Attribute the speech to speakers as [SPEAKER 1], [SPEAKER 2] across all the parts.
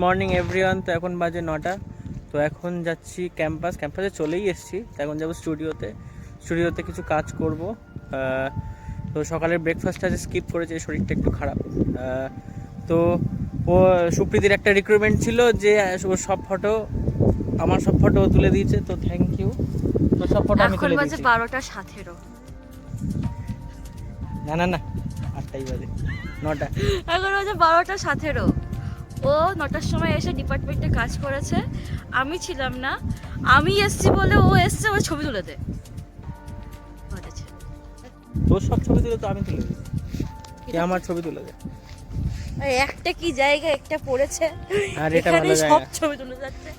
[SPEAKER 1] Morning everyone. তো এখন বাজে 9টা। তো এখন যাচ্ছি ক্যাম্পাসে চলেই এসেছি। তো এখন যাবো স্টুডিওতে কিছু কাজ করব। তো সকালের ব্রেকফাস্ট আজ স্কিপ করেছে, শরীরটা একটু খারাপ। তো ও সুপ্রীতির একটা রিক্রুটমেন্ট ছিল যে আমার সব ফটো তুলে দিয়েছে, তো থ্যাংক ইউ। তো সব ফটো আমি তুলে দিয়েছি।
[SPEAKER 2] এখন বাজে 12:17।
[SPEAKER 1] না 8টাই বাজে, 9টা।
[SPEAKER 2] এখন বাজে 12:17। ও 9টার সময় এসে ডিপার্টমেন্টে কাজ করেছে, আমি ছিলাম না। আমি এসছি বলে ও এসছে, ওর ছবি তুলে দে।
[SPEAKER 1] তোর সব ছবি তুলে তো আমি তুলে দিই, কে আমার ছবি তুলে দে।
[SPEAKER 2] একটা কি জায়গা একটা পড়েছে,
[SPEAKER 1] আর এটা ভালো জায়গা,
[SPEAKER 2] সব ছবি তুলে যাচ্ছে।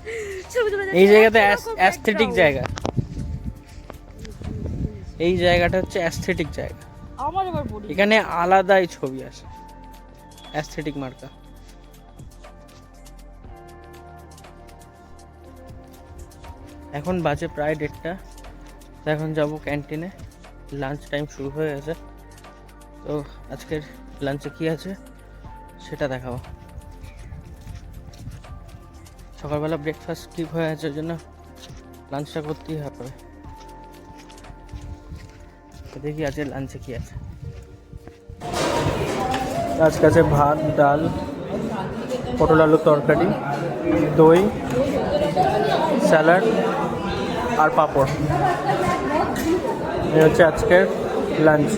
[SPEAKER 1] এই জায়গাটা অ্যাস্থেটিক জায়গা। এই জায়গাটা হচ্ছে অ্যাস্থেটিক জায়গা।
[SPEAKER 2] আমার এবার বলি,
[SPEAKER 1] এখানে আলাদাই ছবি আসে, অ্যাস্থেটিক মার্কা। এখন বাজে প্রায় 1:30। তো এখন যাব ক্যান্টিনে, লাঞ্চ টাইম শুরু হয়ে গেছে। তো আজকের লাঞ্চে কি আছে সেটা দেখাবো। সকালবেলা ব্রেকফাস্ট স্কিপ হয়ে আছে, ওই জন্য লাঞ্চটা করতেই হবে। দেখি আজকে লাঞ্চে কি আছে। আজকে আছে ভাত, ডাল, পটল আলুর তরকারি, দই, স্যালাড আর পাঁপড়। এই হচ্ছে আজকের lunch.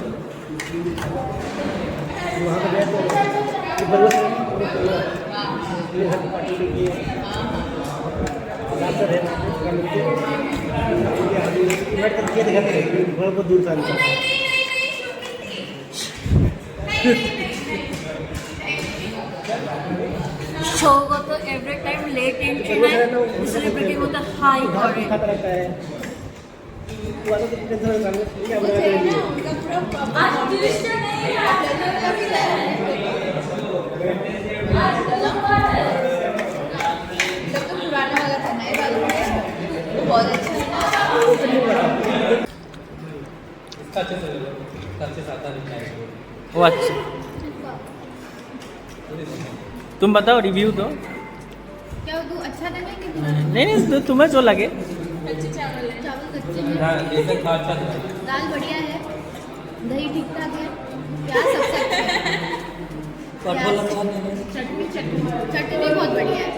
[SPEAKER 2] Saugata every time late entry নেয়, সেলিব্রিটি মতো হাই করে। आज ट्यूसडे नहीं है, जब तो पुराना वाला था, नए वाला बहुत अच्छा है।
[SPEAKER 1] वो अच्छा, तुम बताओ, रिव्यू दो।
[SPEAKER 3] क्या तू अच्छा था कि
[SPEAKER 1] नहीं तो तुम्हें जो लगे।
[SPEAKER 3] कच्चे चावल है, चावल कच्चे हैं, दाल बढ़िया है, दही ठीक ठाक है, प्याज सबसे अच्छा है, चटनी बहुत बढ़िया है,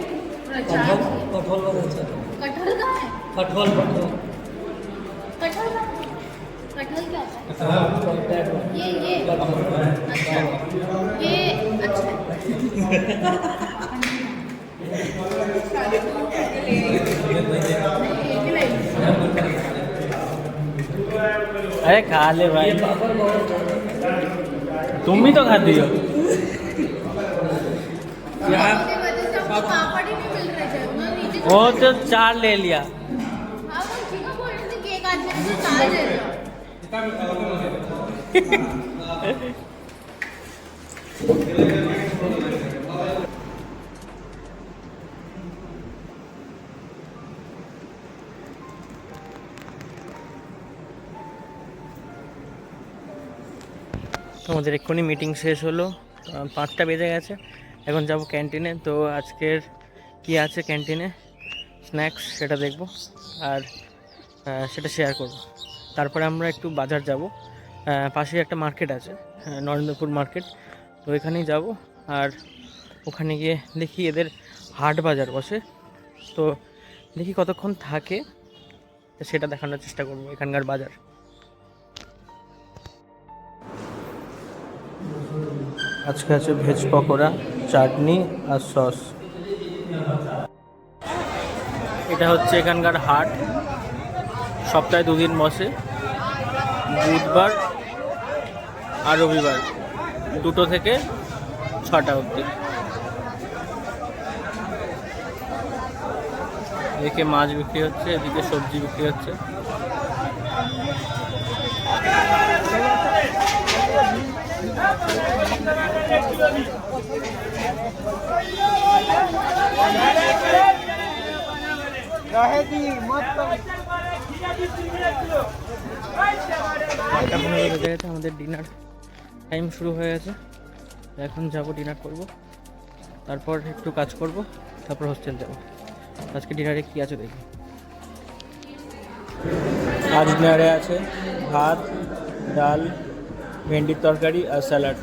[SPEAKER 3] और अचार कटहल कहाँ है? कटहल क्या होता है? ये अच्छा, ये अच्छा है।
[SPEAKER 1] अरे खा ले भाई, तुम भी तो खाती हो।
[SPEAKER 3] पापड़ ही नहीं मिल रहे थे,
[SPEAKER 1] वो तो 4 ले लिया।
[SPEAKER 3] हाँ वो चीज़ बोल रही थी कि एक आदमी ने 4 दे दिया।
[SPEAKER 1] আমাদের এক্ষুনি মিটিং শেষ হলো, 5টা বেজে গেছে। এখন যাব ক্যান্টিনে। তো আজকের কি আছে ক্যান্টিনে স্ন্যাক্স সেটা দেখব আর সেটা শেয়ার করব। তারপরে আমরা একটু বাজার যাব, পাশে একটা মার্কেট আছে, নরেন্দ্রপুর মার্কেট। তো ওইখানেই যাব আর ওখানে গিয়ে দেখি এদের হাট বাজার বসে। তো দেখি কতক্ষণ থাকে, সেটা দেখানোর চেষ্টা করব এখানকার বাজার। আজকে আছে ভেজ পকোড়া, চাটনি আর সস। এটা হচ্ছে এখানকার হাট, সপ্তাহে 2 দিন বসে, বুধবার আর রবিবার 2টো থেকে 6টা অবধি। এদিকে মাছ বিক্রি হচ্ছে, এদিকে সবজি বিক্রি হচ্ছে। আমাদের ডিনার টাইম শুরু হয়ে গেছে। এখন যাব ডিনার করব, তারপর একটু কাজ করব, তারপর হোস্টেল যাবো। আজকে ডিনারে কী আছে দেখি। আজ ডিনারে আছে ভাত, ডাল, ভেন্ডির তরকারি আর স্যালাড।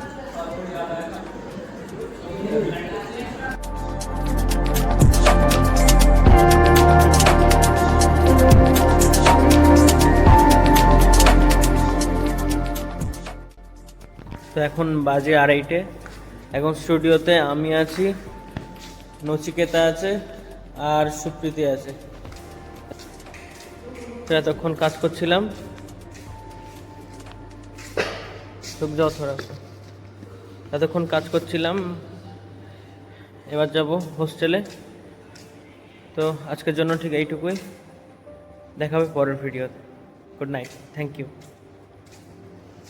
[SPEAKER 1] তো এখন বাজে 2:30। এখন স্টুডিওতে আমি আছি, নচিকেতা আছে আর সুপ্রীতি আছে। তো এতক্ষণ কাজ করছিলাম, যাও থোড়া। এতক্ষণ কাজ করছিলাম, এবার যাব হোস্টেলে। তো আজকের জন্য ঠিক এইটুকুই, দেখা হবে পরের ভিডিওতে। Good night, thank you.